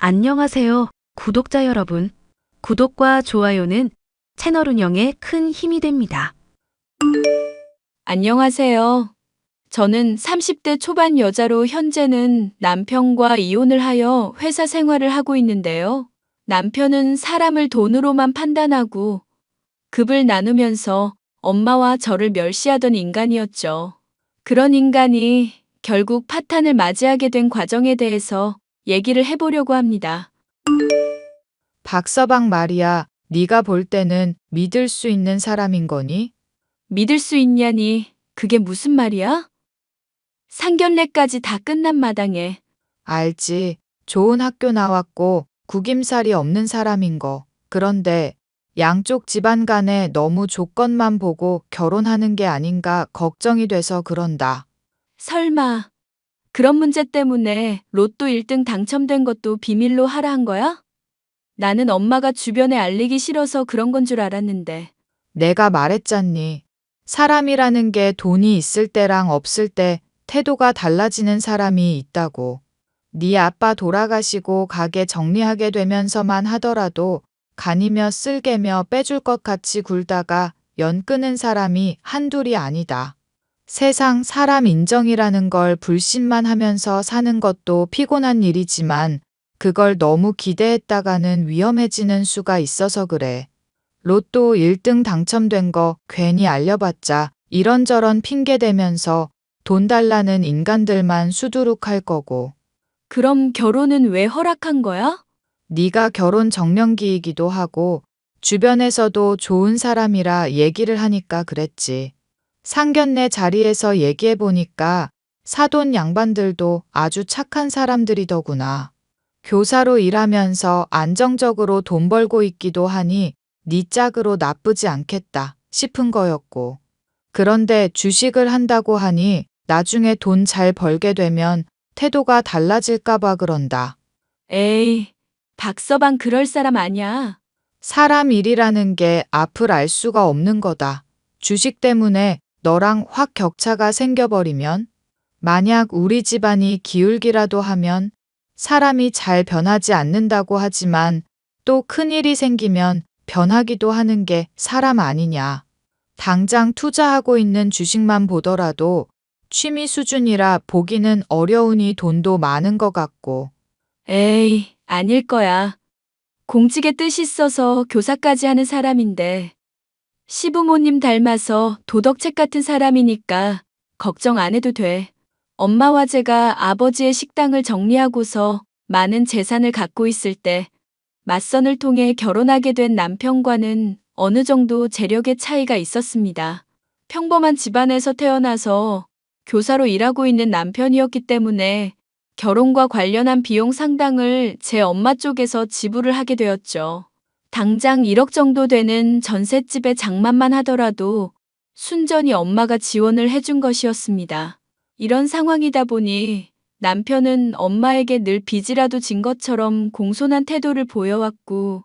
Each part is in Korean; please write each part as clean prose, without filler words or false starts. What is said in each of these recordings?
안녕하세요, 구독자 여러분. 구독과 좋아요는 채널 운영에 큰 힘이 됩니다. 안녕하세요. 저는 30대 초반 여자로 현재는 남편과 이혼을 하여 회사 생활을 하고 있는데요. 남편은 사람을 돈으로만 판단하고 급을 나누면서 엄마와 저를 멸시하던 인간이었죠. 그런 인간이 결국 파탄을 맞이하게 된 과정에 대해서 얘기를 해보려고 합니다. 박서방 말이야, 네가 볼 때는 믿을 수 있는 사람인 거니? 믿을 수 있냐니 그게 무슨 말이야? 상견례까지 다 끝난 마당에 알지. 좋은 학교 나왔고 구김살이 없는 사람인 거. 그런데 양쪽 집안 간에 너무 조건만 보고 결혼하는 게 아닌가 걱정이 돼서 그런다. 설마 그런 문제 때문에 로또 1등 당첨된 것도 비밀로 하라 한 거야? 나는 엄마가 주변에 알리기 싫어서 그런 건 줄 알았는데. 내가 말했잖니. 사람이라는 게 돈이 있을 때랑 없을 때 태도가 달라지는 사람이 있다고. 네 아빠 돌아가시고 가게 정리하게 되면서만 하더라도 간이며 쓸개며 빼줄 것 같이 굴다가 연 끊은 사람이 한둘이 아니다. 세상 사람 인정이라는 걸 불신만 하면서 사는 것도 피곤한 일이지만 그걸 너무 기대했다가는 위험해지는 수가 있어서 그래. 로또 1등 당첨된 거 괜히 알려봤자 이런저런 핑계 대면서 돈 달라는 인간들만 수두룩할 거고. 그럼 결혼은 왜 허락한 거야? 네가 결혼 정년기이기도 하고 주변에서도 좋은 사람이라 얘기를 하니까 그랬지. 상견례 자리에서 얘기해 보니까 사돈 양반들도 아주 착한 사람들이더구나. 교사로 일하면서 안정적으로 돈 벌고 있기도 하니 네 짝으로 나쁘지 않겠다 싶은 거였고. 그런데 주식을 한다고 하니 나중에 돈 잘 벌게 되면 태도가 달라질까 봐 그런다. 에이, 박서방 그럴 사람 아니야. 사람 일이라는 게 앞을 알 수가 없는 거다. 주식 때문에 너랑 확 격차가 생겨버리면, 만약 우리 집안이 기울기라도 하면 사람이 잘 변하지 않는다고 하지만 또 큰일이 생기면 변하기도 하는 게 사람 아니냐. 당장 투자하고 있는 주식만 보더라도 취미 수준이라 보기는 어려우니 돈도 많은 것 같고. 에이, 아닐 거야. 공직에 뜻 있어서 교사까지 하는 사람인데 시부모님 닮아서 도덕책 같은 사람이니까 걱정 안 해도 돼. 엄마와 제가 아버지의 식당을 정리하고서 많은 재산을 갖고 있을 때 맞선을 통해 결혼하게 된 남편과는 어느 정도 재력의 차이가 있었습니다. 평범한 집안에서 태어나서 교사로 일하고 있는 남편이었기 때문에 결혼과 관련한 비용 상당을 제 엄마 쪽에서 지불을 하게 되었죠. 당장 1억 정도 되는 전셋집의 장만만 하더라도 순전히 엄마가 지원을 해준 것이었습니다. 이런 상황이다 보니 남편은 엄마에게 늘 빚이라도 진 것처럼 공손한 태도를 보여왔고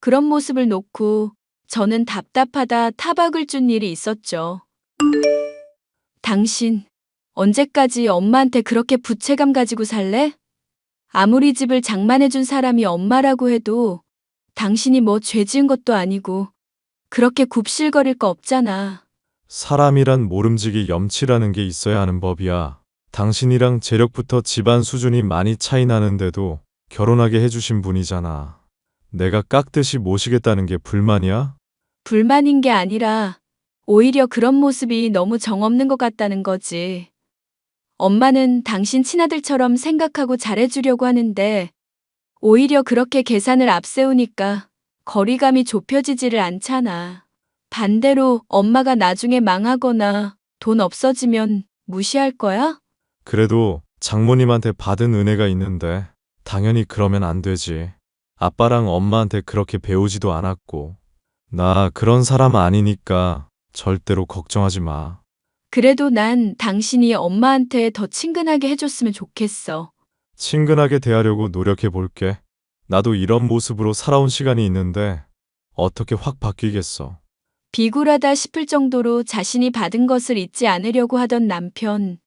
그런 모습을 놓고 저는 답답하다 타박을 준 일이 있었죠. 당신 언제까지 엄마한테 그렇게 부채감 가지고 살래? 아무리 집을 장만해준 사람이 엄마라고 해도 당신이 뭐 죄 지은 것도 아니고 그렇게 굽실거릴 거 없잖아. 사람이란 모름지기 염치라는 게 있어야 하는 법이야. 당신이랑 재력부터 집안 수준이 많이 차이 나는데도 결혼하게 해주신 분이잖아. 내가 깍듯이 모시겠다는 게 불만이야? 불만인 게 아니라 오히려 그런 모습이 너무 정없는 것 같다는 거지. 엄마는 당신 친아들처럼 생각하고 잘해주려고 하는데 오히려 그렇게 계산을 앞세우니까 거리감이 좁혀지지를 않잖아. 반대로 엄마가 나중에 망하거나 돈 없어지면 무시할 거야? 그래도 장모님한테 받은 은혜가 있는데 당연히 그러면 안 되지. 아빠랑 엄마한테 그렇게 배우지도 않았고. 나 그런 사람 아니니까 절대로 걱정하지 마. 그래도 난 당신이 엄마한테 더 친근하게 해줬으면 좋겠어. 친근하게 대하려고 노력해 볼게. 나도 이런 모습으로 살아온 시간이 있는데 어떻게 확 바뀌겠어. 비굴하다 싶을 정도로 자신이 받은 것을 잊지 않으려고 하던 남편.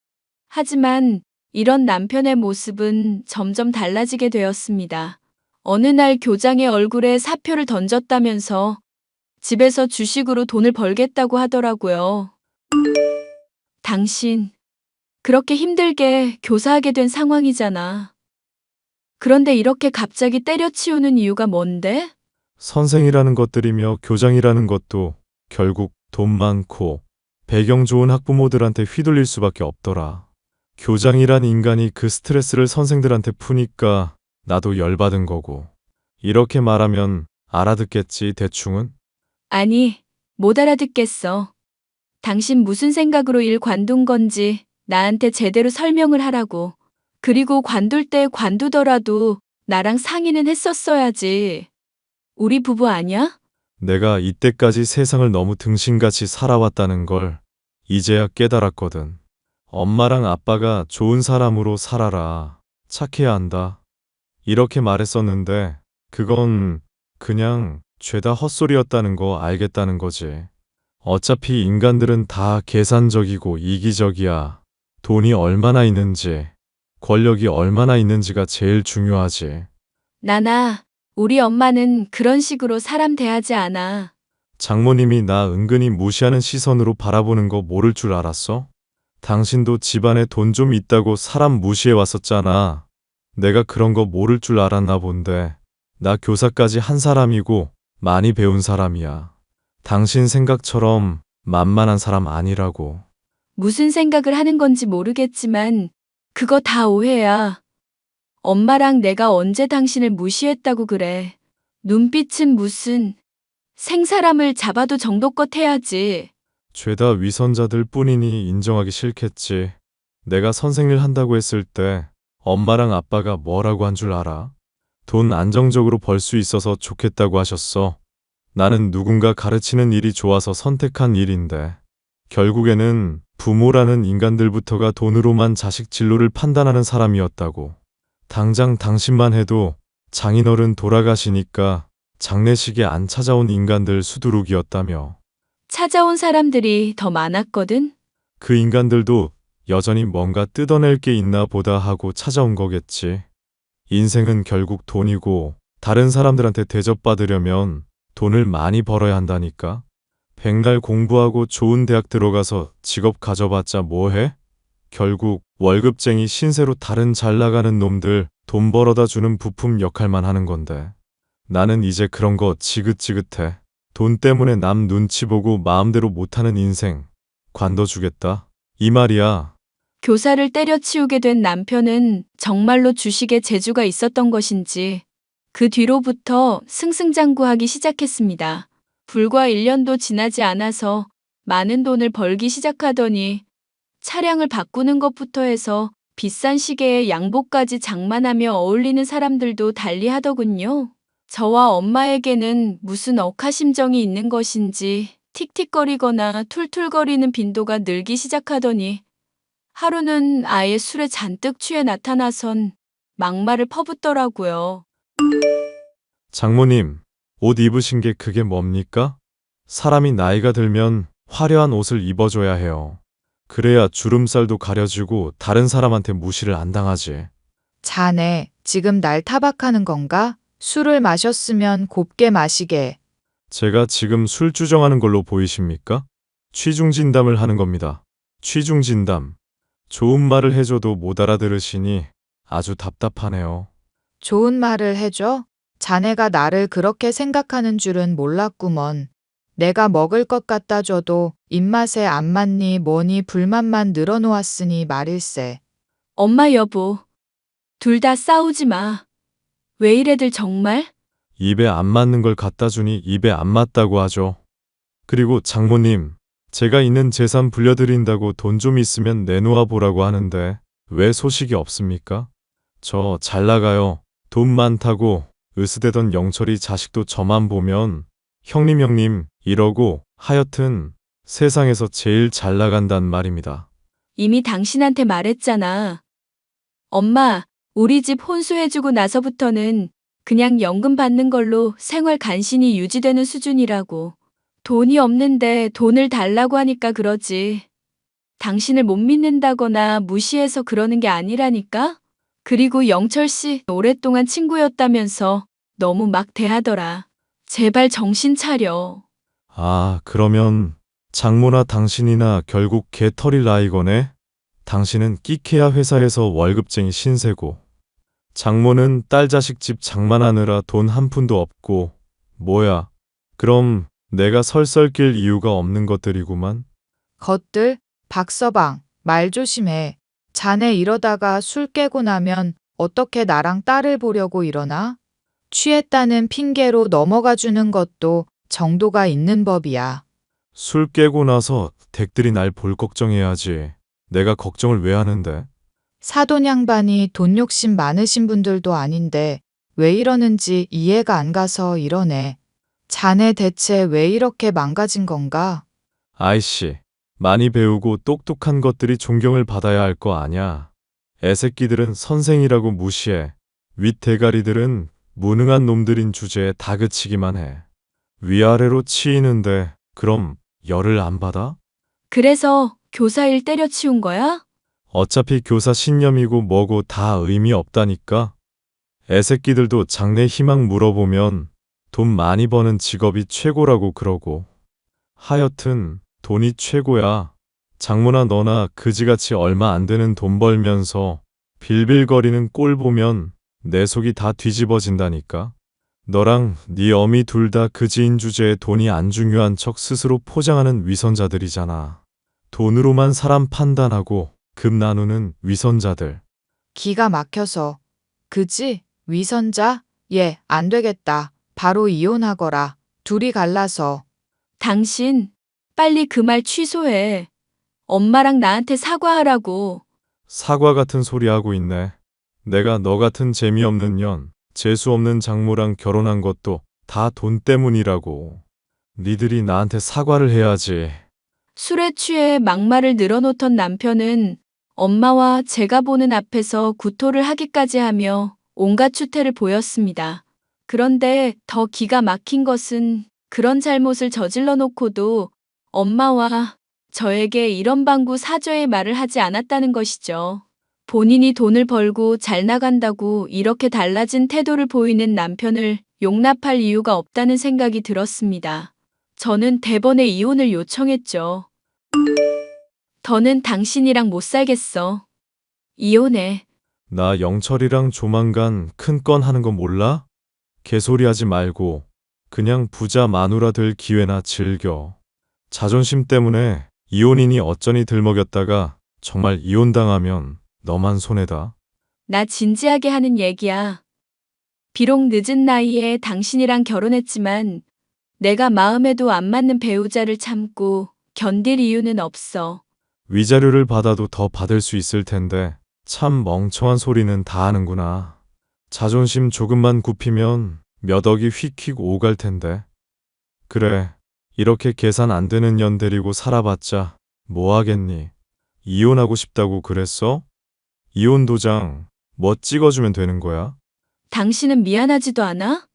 하지만 이런 남편의 모습은 점점 달라지게 되었습니다. 어느 날 교장의 얼굴에 사표를 던졌다면서 집에서 주식으로 돈을 벌겠다고 하더라고요. 당신, 그렇게 힘들게 교사하게 된 상황이잖아. 그런데 이렇게 갑자기 때려치우는 이유가 뭔데? 선생이라는 것들이며 교장이라는 것도 결국 돈 많고 배경 좋은 학부모들한테 휘둘릴 수밖에 없더라. 교장이란 인간이 그 스트레스를 선생들한테 푸니까 나도 열받은 거고. 이렇게 말하면 알아듣겠지, 대충은? 아니, 못 알아듣겠어. 당신 무슨 생각으로 일 관둔 건지 나한테 제대로 설명을 하라고. 그리고 관둘 때 관두더라도 나랑 상의는 했었어야지. 우리 부부 아냐? 내가 이때까지 세상을 너무 등신같이 살아왔다는 걸 이제야 깨달았거든. 엄마랑 아빠가 좋은 사람으로 살아라. 착해야 한다. 이렇게 말했었는데 그건 그냥 죄다 헛소리였다는 거 알겠다는 거지. 어차피 인간들은 다 계산적이고 이기적이야. 돈이 얼마나 있는지, 권력이 얼마나 있는지가 제일 중요하지. 나나, 우리 엄마는 그런 식으로 사람 대하지 않아. 장모님이 나 은근히 무시하는 시선으로 바라보는 거 모를 줄 알았어? 당신도 집안에 돈 좀 있다고 사람 무시해 왔었잖아. 내가 그런 거 모를 줄 알았나 본데. 나 교사까지 한 사람이고 많이 배운 사람이야. 당신 생각처럼 만만한 사람 아니라고. 무슨 생각을 하는 건지 모르겠지만 그거 다 오해야. 엄마랑 내가 언제 당신을 무시했다고 그래. 눈빛은 무슨 생사람을 잡아도 정도껏 해야지. 죄다 위선자들 뿐이니 인정하기 싫겠지. 내가 선생일 한다고 했을 때 엄마랑 아빠가 뭐라고 한 줄 알아? 돈 안정적으로 벌 수 있어서 좋겠다고 하셨어. 나는 누군가 가르치는 일이 좋아서 선택한 일인데 결국에는 부모라는 인간들부터가 돈으로만 자식 진로를 판단하는 사람이었다고. 당장 당신만 해도 장인어른 돌아가시니까 장례식에 안 찾아온 인간들 수두룩이었다며. 찾아온 사람들이 더 많았거든. 그 인간들도 여전히 뭔가 뜯어낼 게 있나 보다 하고 찾아온 거겠지. 인생은 결국 돈이고 다른 사람들한테 대접받으려면 돈을 많이 벌어야 한다니까. 백날 공부하고 좋은 대학 들어가서 직업 가져봤자 뭐해? 결국 월급쟁이 신세로 다른 잘 나가는 놈들 돈 벌어다 주는 부품 역할만 하는 건데. 나는 이제 그런 거 지긋지긋해. 돈 때문에 남 눈치 보고 마음대로 못하는 인생 관둬주겠다. 이 말이야. 교사를 때려치우게 된 남편은 정말로 주식에 재주가 있었던 것인지 그 뒤로부터 승승장구하기 시작했습니다. 불과 1년도 지나지 않아서 많은 돈을 벌기 시작하더니 차량을 바꾸는 것부터 해서 비싼 시계에 양복까지 장만하며 어울리는 사람들도 달리하더군요. 저와 엄마에게는 무슨 억하심정이 있는 것인지 틱틱거리거나 툴툴거리는 빈도가 늘기 시작하더니 하루는 아예 술에 잔뜩 취해 나타나선 막말을 퍼붓더라고요. 장모님, 옷 입으신 게 그게 뭡니까? 사람이 나이가 들면 화려한 옷을 입어줘야 해요. 그래야 주름살도 가려지고 다른 사람한테 무시를 안 당하지. 자네, 지금 날 타박하는 건가? 술을 마셨으면 곱게 마시게. 제가 지금 술 주정하는 걸로 보이십니까? 취중진담을 하는 겁니다. 취중진담. 좋은 말을 해줘도 못 알아들으시니 아주 답답하네요. 좋은 말을 해줘? 자네가 나를 그렇게 생각하는 줄은 몰랐구먼. 내가 먹을 것 갖다 줘도 입맛에 안 맞니 뭐니 불만만 늘어놓았으니 말일세. 엄마 여보, 둘 다 싸우지 마. 왜 이래들 정말? 입에 안 맞는 걸 갖다 주니 입에 안 맞다고 하죠. 그리고 장모님, 제가 있는 재산 불려드린다고 돈 좀 있으면 내놓아 보라고 하는데 왜 소식이 없습니까? 저 잘 나가요. 돈 많다고 으스대던 영철이 자식도 저만 보면 형님 이러고 하여튼 세상에서 제일 잘 나간단 말입니다. 이미 당신한테 말했잖아. 엄마, 우리 집 혼수해주고 나서부터는 그냥 연금 받는 걸로 생활 간신히 유지되는 수준이라고. 돈이 없는데 돈을 달라고 하니까 그러지. 당신을 못 믿는다거나 무시해서 그러는 게 아니라니까? 그리고 영철 씨 오랫동안 친구였다면서 너무 막 대하더라. 제발 정신 차려. 아, 그러면 장모나 당신이나 결국 개털이 라이거네? 당신은 끼케야 회사에서 월급쟁이 신세고, 장모는 딸 자식 집 장만하느라 돈 한 푼도 없고, 뭐야, 그럼 내가 설설 낄 이유가 없는 것들이구만. 것들, 박서방, 말 조심해. 자네 이러다가 술 깨고 나면 어떻게 나랑 딸을 보려고 이러나? 취했다는 핑계로 넘어가 주는 것도 정도가 있는 법이야. 술 깨고 나서 댁들이 날 볼 걱정해야지. 내가 걱정을 왜 하는데? 사돈 양반이 돈 욕심 많으신 분들도 아닌데 왜 이러는지 이해가 안 가서 이러네. 자네 대체 왜 이렇게 망가진 건가? 아이씨, 많이 배우고 똑똑한 것들이 존경을 받아야 할 거 아냐. 애새끼들은 선생이라고 무시해. 윗대가리들은 무능한 놈들인 주제에 다그치기만 해. 위아래로 치이는데 그럼 열을 안 받아? 그래서 교사 일 때려치운 거야? 어차피 교사 신념이고 뭐고 다 의미 없다니까. 애새끼들도 장래 희망 물어보면 돈 많이 버는 직업이 최고라고 그러고. 하여튼 돈이 최고야. 장모나 너나 그지같이 얼마 안 되는 돈 벌면서 빌빌거리는 꼴 보면 내 속이 다 뒤집어진다니까. 너랑 네 어미 둘 다 그지인 주제에 돈이 안 중요한 척 스스로 포장하는 위선자들이잖아. 돈으로만 사람 판단하고 급 나누는 위선자들. 기가 막혀서. 그지? 위선자? 예, 안 되겠다. 바로 이혼하거라. 둘이 갈라서. 당신, 빨리 그 말 취소해. 엄마랑 나한테 사과하라고. 사과 같은 소리 하고 있네. 내가 너 같은 재미없는 년, 재수없는 장모랑 결혼한 것도 다 돈 때문이라고. 니들이 나한테 사과를 해야지. 술에 취해 막말을 늘어놓던 남편은 엄마와 제가 보는 앞에서 구토를 하기까지 하며 온갖 추태를 보였습니다. 그런데 더 기가 막힌 것은 그런 잘못을 저질러 놓고도 엄마와 저에게 이런 방구 사죄의 말을 하지 않았다는 것이죠. 본인이 돈을 벌고 잘 나간다고 이렇게 달라진 태도를 보이는 남편을 용납할 이유가 없다는 생각이 들었습니다. 저는 대번에 이혼을 요청했죠. 더는 당신이랑 못 살겠어. 이혼해. 나 영철이랑 조만간 큰 건 하는 거 몰라? 개소리 하지 말고 그냥 부자 마누라 될 기회나 즐겨. 자존심 때문에 이혼이니 어쩌니 들먹였다가 정말 이혼당하면 너만 손해다. 나 진지하게 하는 얘기야. 비록 늦은 나이에 당신이랑 결혼했지만 내가 마음에도 안 맞는 배우자를 참고 견딜 이유는 없어. 위자료를 받아도 더 받을 수 있을 텐데 참 멍청한 소리는 다 하는구나. 자존심 조금만 굽히면 몇 억이 휙휙 오갈 텐데. 그래, 이렇게 계산 안 되는 년 데리고 살아봤자 뭐 하겠니? 이혼하고 싶다고 그랬어? 이혼 도장 뭐 찍어주면 되는 거야? 당신은 미안하지도 않아?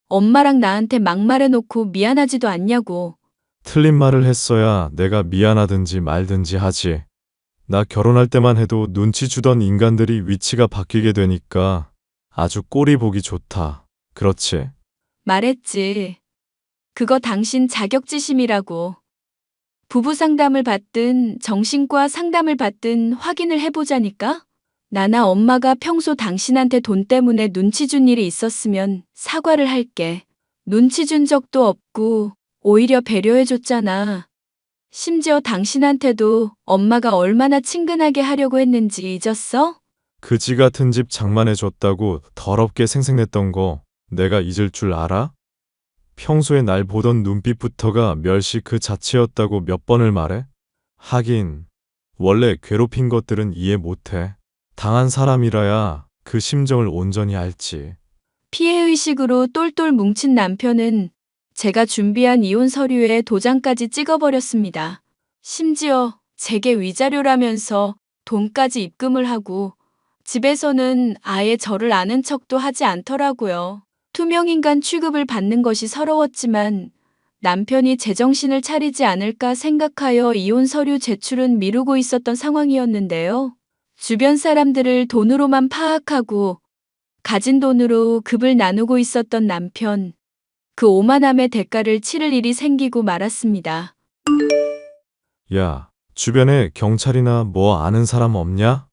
엄마랑 나한테 막말해놓고 미안하지도 않냐고. 틀린 말을 했어야 내가 미안하든지 말든지 하지. 나 결혼할 때만 해도 눈치 주던 인간들이 위치가 바뀌게 되니까 아주 꼴이 보기 좋다. 그렇지? 말했지. 그거 당신 자격지심이라고. 부부 상담을 받든 정신과 상담을 받든 확인을 해보자니까? 나나 엄마가 평소 당신한테 돈 때문에 눈치 준 일이 있었으면 사과를 할게. 눈치 준 적도 없고 오히려 배려해줬잖아. 심지어 당신한테도 엄마가 얼마나 친근하게 하려고 했는지 잊었어? 그지 같은 집 장만해줬다고 더럽게 생색냈던 거 내가 잊을 줄 알아? 평소에 날 보던 눈빛부터가 멸시 그 자체였다고 몇 번을 말해? 하긴 원래 괴롭힌 것들은 이해 못해. 당한 사람이라야 그 심정을 온전히 알지. 피해의식으로 똘똘 뭉친 남편은 제가 준비한 이혼 서류에 도장까지 찍어버렸습니다. 심지어 제게 위자료라면서 돈까지 입금을 하고 집에서는 아예 저를 아는 척도 하지 않더라고요. 투명인간 취급을 받는 것이 서러웠지만 남편이 제정신을 차리지 않을까 생각하여 이혼 서류 제출은 미루고 있었던 상황이었는데요. 주변 사람들을 돈으로만 파악하고 가진 돈으로 급을 나누고 있었던 남편. 그 오만함의 대가를 치를 일이 생기고 말았습니다. 야, 주변에 경찰이나 뭐 아는 사람 없냐?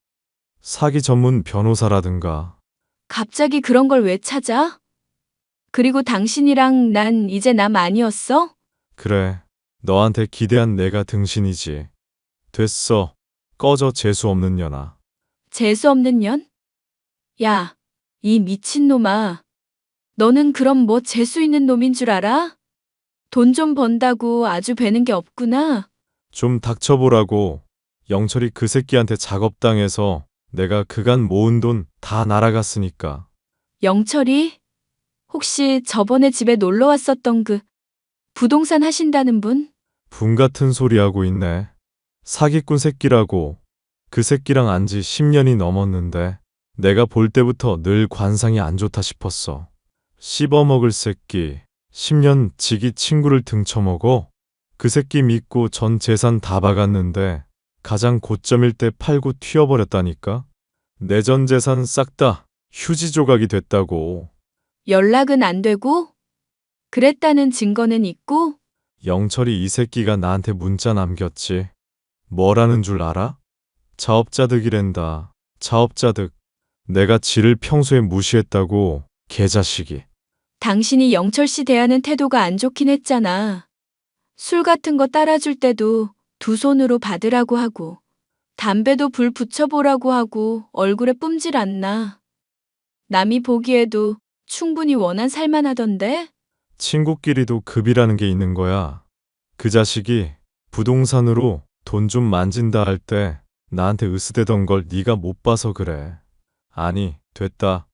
사기 전문 변호사라든가. 갑자기 그런 걸 왜 찾아? 그리고 당신이랑 난 이제 남 아니었어? 그래, 너한테 기대한 내가 등신이지. 됐어. 꺼져 재수 없는 년아. 재수 없는 년? 야, 이 미친놈아. 너는 그럼 뭐 재수 있는 놈인 줄 알아? 돈 좀 번다고 아주 배는 게 없구나. 좀 닥쳐보라고. 영철이 그 새끼한테 작업당해서 내가 그간 모은 돈 다 날아갔으니까. 영철이? 혹시 저번에 집에 놀러 왔었던 그 부동산 하신다는 분? 분 같은 소리 하고 있네. 사기꾼 새끼라고. 그 새끼랑 안 지 10년이 넘었는데 내가 볼 때부터 늘 관상이 안 좋다 싶었어. 씹어먹을 새끼. 10년 지기 친구를 등쳐먹어? 그 새끼 믿고 전 재산 다 박았는데 가장 고점일 때 팔고 튀어버렸다니까? 내 전 재산 싹 다 휴지 조각이 됐다고. 연락은 안 되고? 그랬다는 증거는 있고? 영철이 이 새끼가 나한테 문자 남겼지. 뭐라는 줄 알아? 자업자득이랜다. 자업자득. 내가 지를 평소에 무시했다고. 개자식이. 당신이 영철 씨 대하는 태도가 안 좋긴 했잖아. 술 같은 거 따라줄 때도 두 손으로 받으라고 하고, 담배도 불 붙여보라고 하고 얼굴에 뿜질 않나. 남이 보기에도 충분히 원한 살만하던데? 친구끼리도 급이라는 게 있는 거야. 그 자식이 부동산으로 돈 좀 만진다 할 때 나한테 으스대던 걸 네가 못 봐서 그래. 아니, 됐다.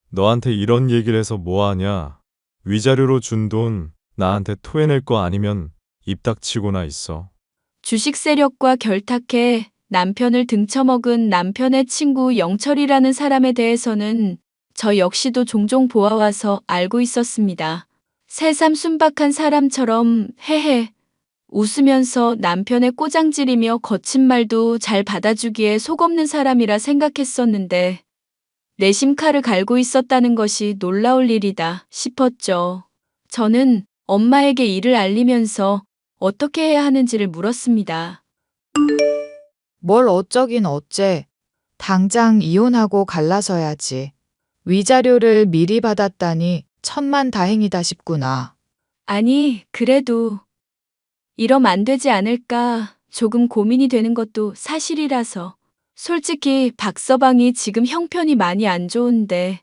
너한테 이런 얘기를 해서 뭐하냐. 위자료로 준 돈 나한테 토해낼 거 아니면 입 닥치고나 있어. 주식 세력과 결탁해 남편을 등쳐먹은 남편의 친구 영철이라는 사람에 대해서는 저 역시도 종종 보아와서 알고 있었습니다. 새삼 순박한 사람처럼 헤헤 웃으면서 남편의 꼬장지리며 거친 말도 잘 받아주기에 속없는 사람이라 생각했었는데 내심 칼을 갈고 있었다는 것이 놀라울 일이다 싶었죠. 저는 엄마에게 이를 알리면서 어떻게 해야 하는지를 물었습니다. 뭘 어쩌긴 어째. 당장 이혼하고 갈라서야지. 위자료를 미리 받았다니 천만다행이다 싶구나. 아니, 그래도 이러면 안 되지 않을까 조금 고민이 되는 것도 사실이라서. 솔직히 박서방이 지금 형편이 많이 안 좋은데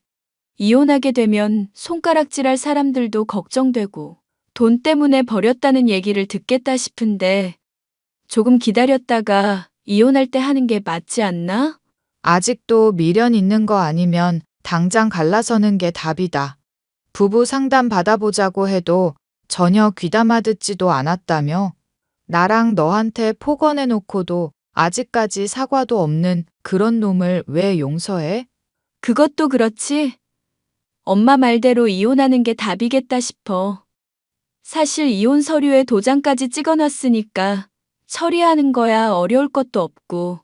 이혼하게 되면 손가락질할 사람들도 걱정되고 돈 때문에 버렸다는 얘기를 듣겠다 싶은데 조금 기다렸다가 이혼할 때 하는 게 맞지 않나? 아직도 미련 있는 거 아니면 당장 갈라서는 게 답이다. 부부 상담 받아보자고 해도 전혀 귀담아 듣지도 않았다며? 나랑 너한테 폭언해놓고도 아직까지 사과도 없는 그런 놈을 왜 용서해? 그것도 그렇지. 엄마 말대로 이혼하는 게 답이겠다 싶어. 사실 이혼 서류에 도장까지 찍어놨으니까 처리하는 거야 어려울 것도 없고.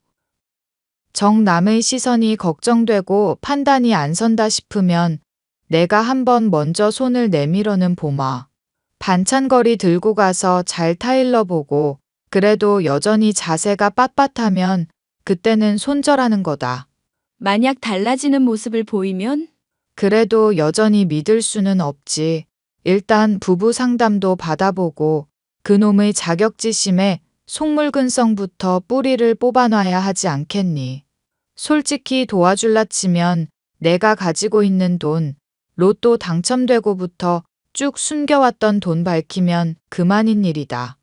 남의 시선이 걱정되고 판단이 안 선다 싶으면 내가 한번 먼저 손을 내밀어는 보마. 반찬거리 들고 가서 잘 타일러 보고 그래도 여전히 자세가 빳빳하면 그때는 손절하는 거다. 만약 달라지는 모습을 보이면 그래도 여전히 믿을 수는 없지. 일단 부부 상담도 받아보고 그놈의 자격지심에 속물근성부터 뿌리를 뽑아놔야 하지 않겠니? 솔직히 도와줄라 치면 내가 가지고 있는 돈, 로또 당첨되고부터 쭉 숨겨왔던 돈 밝히면 그만인 일이다.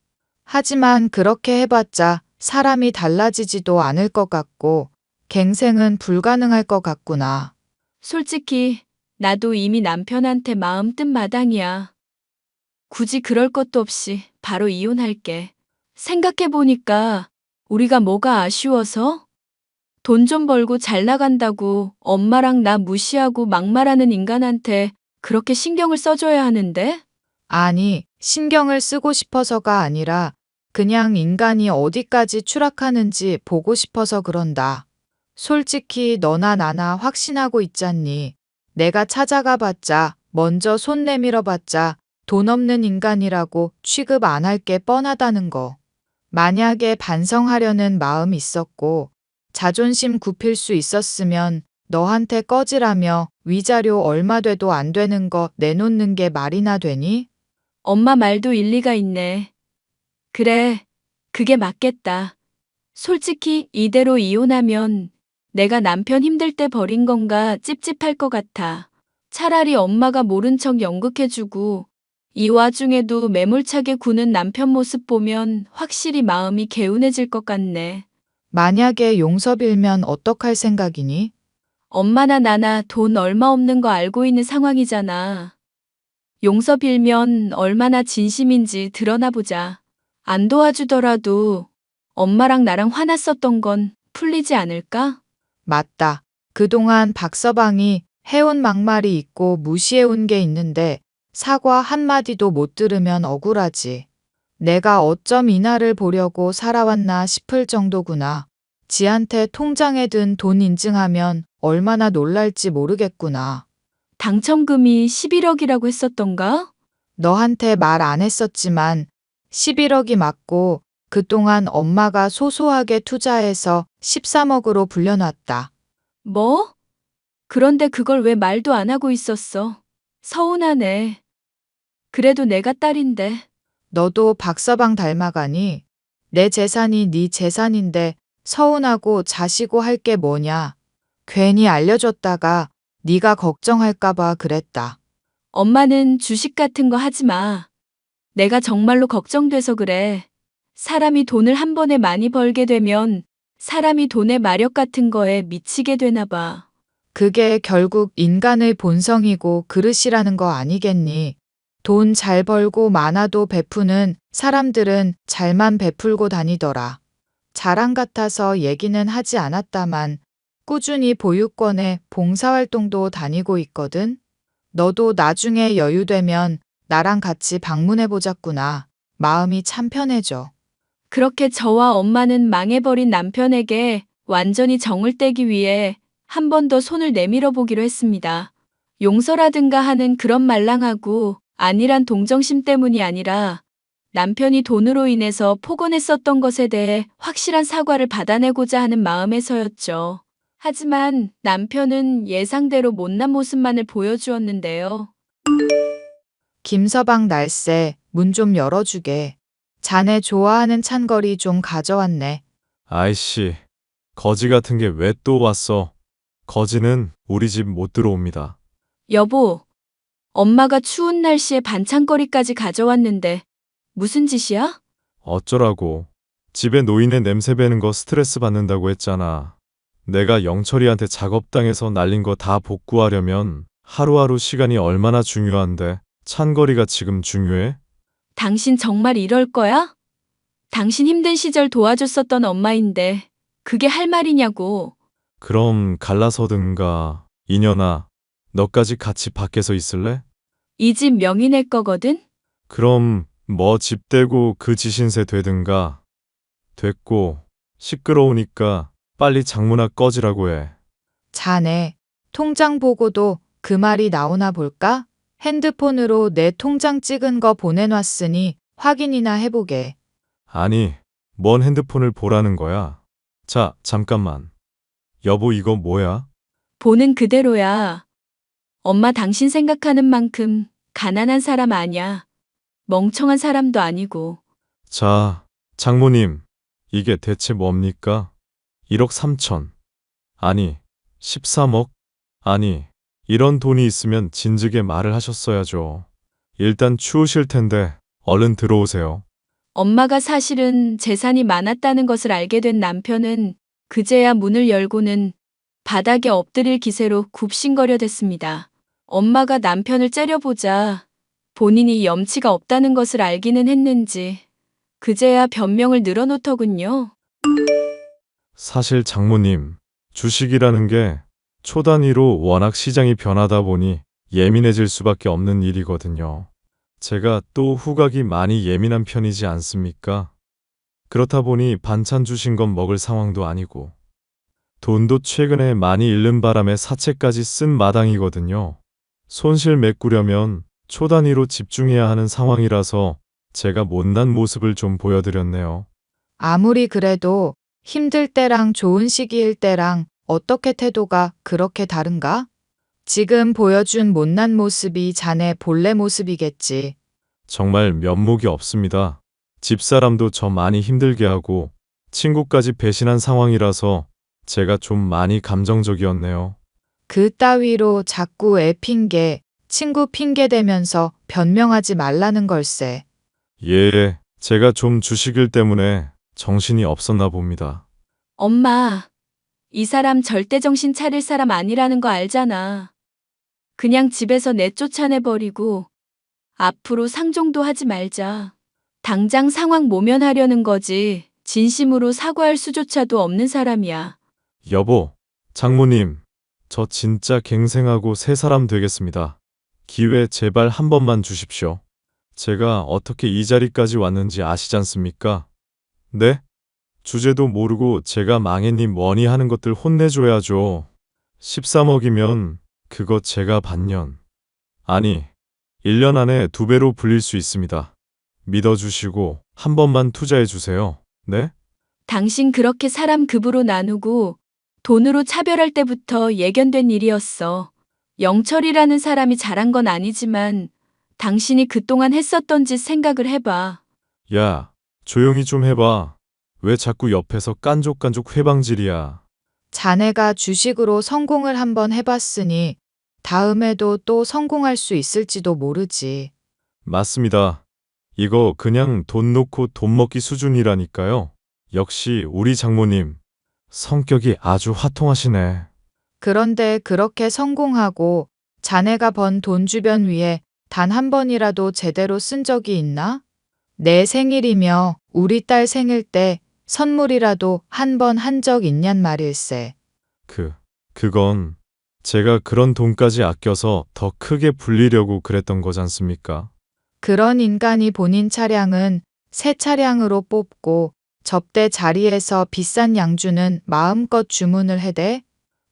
하지만 그렇게 해봤자 사람이 달라지지도 않을 것 같고 갱생은 불가능할 것 같구나. 솔직히 나도 이미 남편한테 마음 뜬 마당이야. 굳이 그럴 것도 없이 바로 이혼할게. 생각해보니까 우리가 뭐가 아쉬워서? 돈 좀 벌고 잘 나간다고 엄마랑 나 무시하고 막말하는 인간한테 그렇게 신경을 써줘야 하는데? 아니, 신경을 쓰고 싶어서가 아니라 그냥 인간이 어디까지 추락하는지 보고 싶어서 그런다. 솔직히 너나 나나 확신하고 있잖니. 내가 찾아가 봤자, 먼저 손 내밀어 봤자 돈 없는 인간이라고 취급 안 할 게 뻔하다는 거. 만약에 반성하려는 마음 있었고 자존심 굽힐 수 있었으면 너한테 꺼지라며 위자료 얼마 돼도 안 되는 거 내놓는 게 말이나 되니? 엄마 말도 일리가 있네. 그래, 그게 맞겠다. 솔직히 이대로 이혼하면 내가 남편 힘들 때 버린 건가 찝찝할 것 같아. 차라리 엄마가 모른 척 연극해주고 이 와중에도 매몰차게 구는 남편 모습 보면 확실히 마음이 개운해질 것 같네. 만약에 용서 빌면 어떡할 생각이니? 엄마나 나나 돈 얼마 없는 거 알고 있는 상황이잖아. 용서 빌면 얼마나 진심인지 드러나 보자. 안 도와주더라도 엄마랑 나랑 화났었던 건 풀리지 않을까? 맞다. 그동안 박서방이 해온 막말이 있고 무시해온 게 있는데 사과 한마디도 못 들으면 억울하지. 내가 어쩜 이날을 보려고 살아왔나 싶을 정도구나. 지한테 통장에 든 돈 인증하면 얼마나 놀랄지 모르겠구나. 당첨금이 11억이라고 했었던가? 너한테 말 안 했었지만 11억이 맞고 그동안 엄마가 소소하게 투자해서 13억으로 불려놨다. 뭐? 그런데 그걸 왜 말도 안 하고 있었어? 서운하네. 그래도 내가 딸인데. 너도 박서방 닮아가니? 내 재산이 네 재산인데 서운하고 자시고 할 게 뭐냐? 괜히 알려줬다가 네가 걱정할까봐 그랬다. 엄마는 주식 같은 거 하지 마. 내가 정말로 걱정돼서 그래. 사람이 돈을 한 번에 많이 벌게 되면 사람이 돈의 마력 같은 거에 미치게 되나 봐. 그게 결국 인간의 본성이고 그릇이라는 거 아니겠니? 돈 잘 벌고 많아도 베푸는 사람들은 잘만 베풀고 다니더라. 자랑 같아서 얘기는 하지 않았다만 꾸준히 보육원에 봉사활동도 다니고 있거든. 너도 나중에 여유되면 나랑 같이 방문해보자꾸나. 마음이 참 편해져. 그렇게 저와 엄마는 망해버린 남편에게 완전히 정을 떼기 위해 한 번 더 손을 내밀어 보기로 했습니다. 용서라든가 하는 그런 말랑하고 안일한 동정심 때문이 아니라 남편이 돈으로 인해서 포건했었던 것에 대해 확실한 사과를 받아내고자 하는 마음에서였죠. 하지만 남편은 예상대로 못난 모습만을 보여주었는데요. 김서방 날쌔, 문 좀 열어주게. 자네 좋아하는 찬거리 좀 가져왔네. 아이씨, 거지 같은 게 왜 또 왔어? 거지는 우리 집 못 들어옵니다. 여보, 엄마가 추운 날씨에 반찬거리까지 가져왔는데 무슨 짓이야? 어쩌라고. 집에 노인의 냄새 배는 거 스트레스 받는다고 했잖아. 내가 영철이한테 작업당해서 날린 거 다 복구하려면 하루하루 시간이 얼마나 중요한데 찬거리가 지금 중요해? 당신 정말 이럴 거야? 당신 힘든 시절 도와줬었던 엄마인데 그게 할 말이냐고. 그럼 갈라서든가. 이년아, 너까지 같이 밖에서 있을래? 이 집 명의 낼 거거든? 그럼 뭐 집 대고 그 지신세 되든가. 됐고, 시끄러우니까 빨리 장문화 꺼지라고 해. 자네, 통장 보고도 그 말이 나오나 볼까? 핸드폰으로 내 통장 찍은 거 보내놨으니 확인이나 해보게. 아니, 뭔 핸드폰을 보라는 거야? 자, 잠깐만. 여보, 이거 뭐야? 보는 그대로야. 엄마 당신 생각하는 만큼 가난한 사람 아니야. 멍청한 사람도 아니고. 자, 장모님, 이게 대체 뭡니까? 1억 3천. 아니, 13억? 아니, 이런 돈이 있으면 진즉에 말을 하셨어야죠. 일단 추우실 텐데 얼른 들어오세요. 엄마가 사실은 재산이 많았다는 것을 알게 된 남편은 그제야 문을 열고는 바닥에 엎드릴 기세로 굽신거려댔습니다. 엄마가 남편을 째려보자 본인이 염치가 없다는 것을 알기는 했는지 그제야 변명을 늘어놓더군요. 사실 장모님, 주식이라는 게 초 단위로 워낙 시장이 변하다 보니 예민해질 수밖에 없는 일이거든요. 제가 또 후각이 많이 예민한 편이지 않습니까? 그렇다 보니 반찬 주신 건 먹을 상황도 아니고. 돈도 최근에 많이 잃는 바람에 사채까지 쓴 마당이거든요. 손실 메꾸려면 초 단위로 집중해야 하는 상황이라서 제가 못난 모습을 좀 보여드렸네요. 아무리 그래도 힘들 때랑 좋은 시기일 때랑 어떻게 태도가 그렇게 다른가? 지금 보여준 못난 모습이 자네 본래 모습이겠지. 정말 면목이 없습니다. 집사람도 저 많이 힘들게 하고 친구까지 배신한 상황이라서 제가 좀 많이 감정적이었네요. 그 따위로 자꾸 애 핑계, 친구 핑계 대면서 변명하지 말라는 걸세. 예, 제가 좀 주식일 때문에 정신이 없었나 봅니다. 엄마, 이 사람 절대 정신 차릴 사람 아니라는 거 알잖아. 그냥 집에서 내쫓아내버리고 앞으로 상종도 하지 말자. 당장 상황 모면하려는 거지. 진심으로 사과할 수조차도 없는 사람이야. 여보, 장모님, 저 진짜 갱생하고 새 사람 되겠습니다. 기회 제발 한 번만 주십시오. 제가 어떻게 이 자리까지 왔는지 아시지 않습니까? 네? 주제도 모르고 제가 망했니 뭐니 하는 것들 혼내줘야죠. 13억이면 그거 제가 반년, 아니 1년 안에 2배로 불릴 수 있습니다. 믿어주시고 한 번만 투자해주세요. 네? 당신 그렇게 사람 급으로 나누고 돈으로 차별할 때부터 예견된 일이었어. 영철이라는 사람이 잘한 건 아니지만 당신이 그동안 했었던 짓 생각을 해봐. 야, 조용히 좀 해봐. 왜 자꾸 옆에서 깐족깐족 회방질이야. 자네가 주식으로 성공을 한번 해봤으니 다음에도 또 성공할 수 있을지도 모르지. 맞습니다. 이거 그냥 돈 놓고 돈 먹기 수준이라니까요. 역시 우리 장모님, 성격이 아주 화통하시네. 그런데 그렇게 성공하고 자네가 번 돈 주변 위에 단 한 번이라도 제대로 쓴 적이 있나? 내 생일이며 우리 딸 생일 때 선물이라도 한 번 한 적 있냔 말일세. 그건 제가 그런 돈까지 아껴서 더 크게 불리려고 그랬던 거잖습니까? 그런 인간이 본인 차량은 새 차량으로 뽑고 접대 자리에서 비싼 양주는 마음껏 주문을 해대?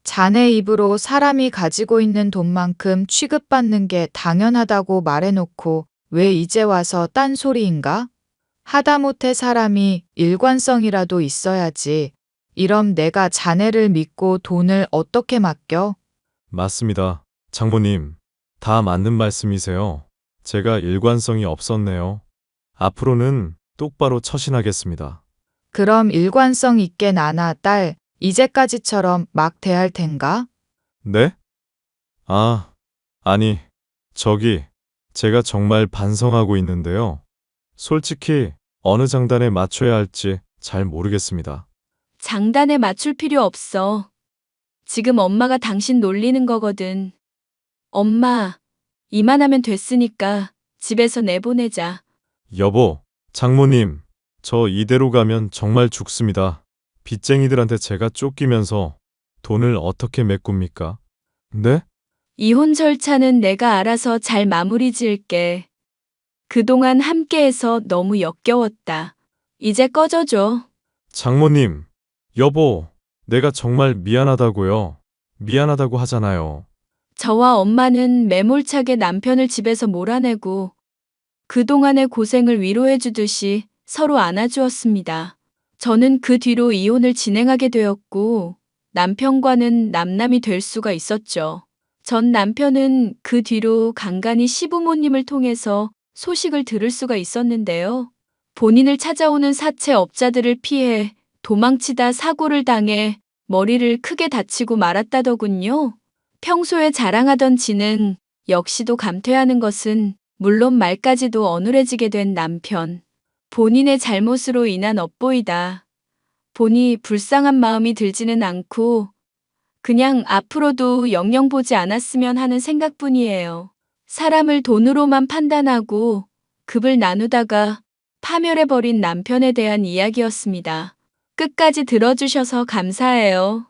자네 입으로 사람이 가지고 있는 돈만큼 취급받는 게 당연하다고 말해놓고 왜 이제 와서 딴소리인가? 하다못해 사람이 일관성이라도 있어야지. 이럼 내가 자네를 믿고 돈을 어떻게 맡겨? 맞습니다. 장모님, 다 맞는 말씀이세요. 제가 일관성이 없었네요. 앞으로는 똑바로 처신하겠습니다. 그럼 일관성 있게 나나 딸, 이제까지처럼 막 대할 텐가? 네? 아니, 제가 정말 반성하고 있는데요. 솔직히 어느 장단에 맞춰야 할지 잘 모르겠습니다. 장단에 맞출 필요 없어. 지금 엄마가 당신 놀리는 거거든. 엄마, 이만하면 됐으니까 집에서 내보내자. 여보, 장모님, 저 이대로 가면 정말 죽습니다. 빚쟁이들한테 제가 쫓기면서 돈을 어떻게 메꿉니까? 네? 이혼 절차는 내가 알아서 잘 마무리 지을게. 그동안 함께해서 너무 역겨웠다. 이제 꺼져줘. 장모님, 여보, 내가 정말 미안하다고요. 미안하다고 하잖아요. 저와 엄마는 매몰차게 남편을 집에서 몰아내고 그동안의 고생을 위로해주듯이 서로 안아주었습니다. 저는 그 뒤로 이혼을 진행하게 되었고 남편과는 남남이 될 수가 있었죠. 전 남편은 그 뒤로 간간히 시부모님을 통해서 소식을 들을 수가 있었는데요. 본인을 찾아오는 사채업자들을 피해 도망치다 사고를 당해 머리를 크게 다치고 말았다더군요. 평소에 자랑하던 지능 역시도 감퇴하는 것은 물론 말까지도 어눌해지게 된 남편. 본인의 잘못으로 인한 업보이다 보니 불쌍한 마음이 들지는 않고 그냥 앞으로도 영영 보지 않았으면 하는 생각뿐이에요. 사람을 돈으로만 판단하고 급을 나누다가 파멸해버린 남편에 대한 이야기였습니다. 끝까지 들어주셔서 감사해요.